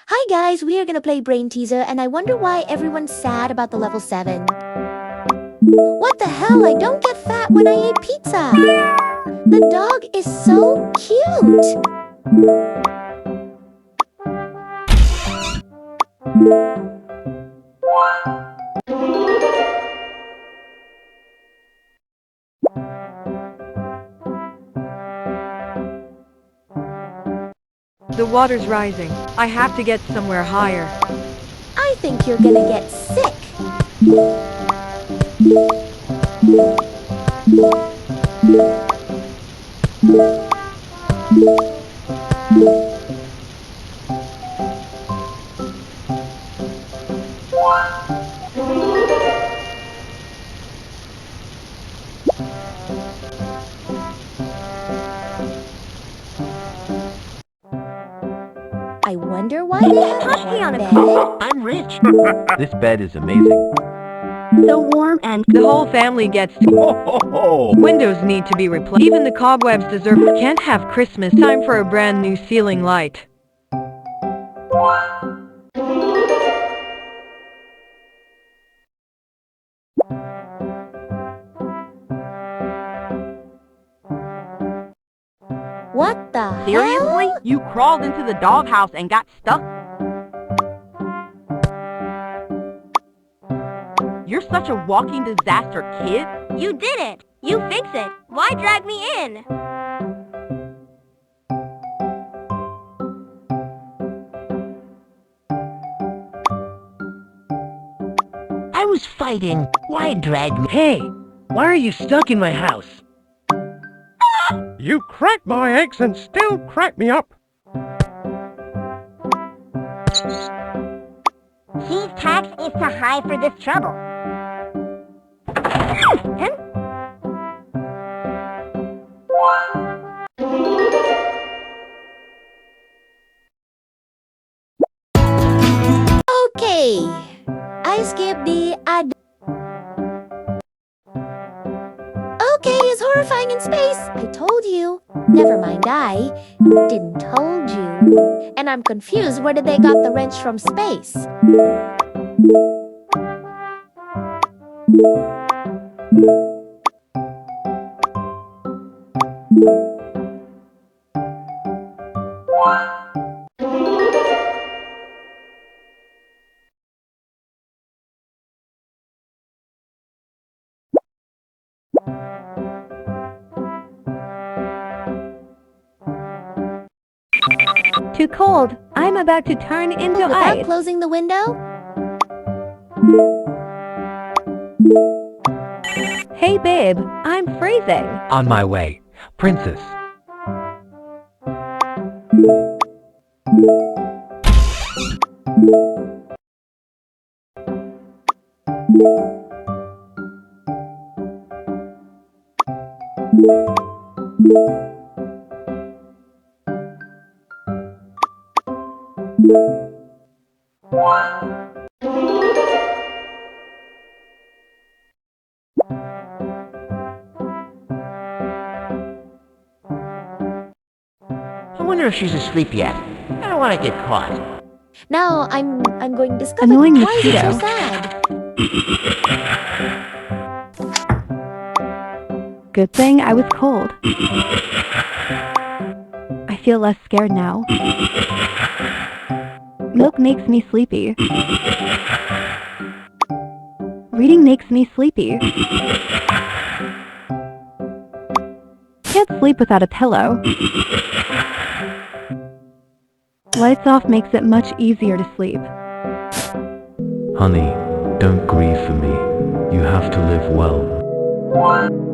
Hi guys, we are gonna play Brain Teaser and I wonder why everyone's sad about the level 7. What the hell? I don't get fat when I eat pizza. The dog is so cute. The water's rising. I have to get somewhere higher. I think you're gonna get sick. I wonder why they have one bed. I'm rich. This bed is amazing. So warm and The whole family gets to. Windows need to be replaced. Even the cobwebs deserve. Can't have Christmas. Time for a brand new ceiling light. What the seriously? hell? You crawled into the doghouse and got stuck? You're such a walking disaster, kid. You did it! You fix it! Why drag me in? I was fighting. Why drag me? Hey, why are you stuck in my house? You crack my eggs and still crack me up. Chief Tax is too high for this trouble. Okay, I skipped the ad. Okay, it's horrifying in space. I told you. Never mind, I didn't told you. And I'm confused where did they got the wrench from space. Too cold. I'm about to turn into Without ice. closing the window? Hey babe, I'm freezing. On my way. Princess. I wonder if she's asleep yet. I don't want to get caught. Now I'm going to discover Annoying why is it so mosquito. sad. Good thing I was cold. I feel less scared now. Milk makes me sleepy. Reading makes me sleepy. Can't sleep without a pillow. Lights off makes it much easier to sleep. Honey, don't grieve for me. You have to live well.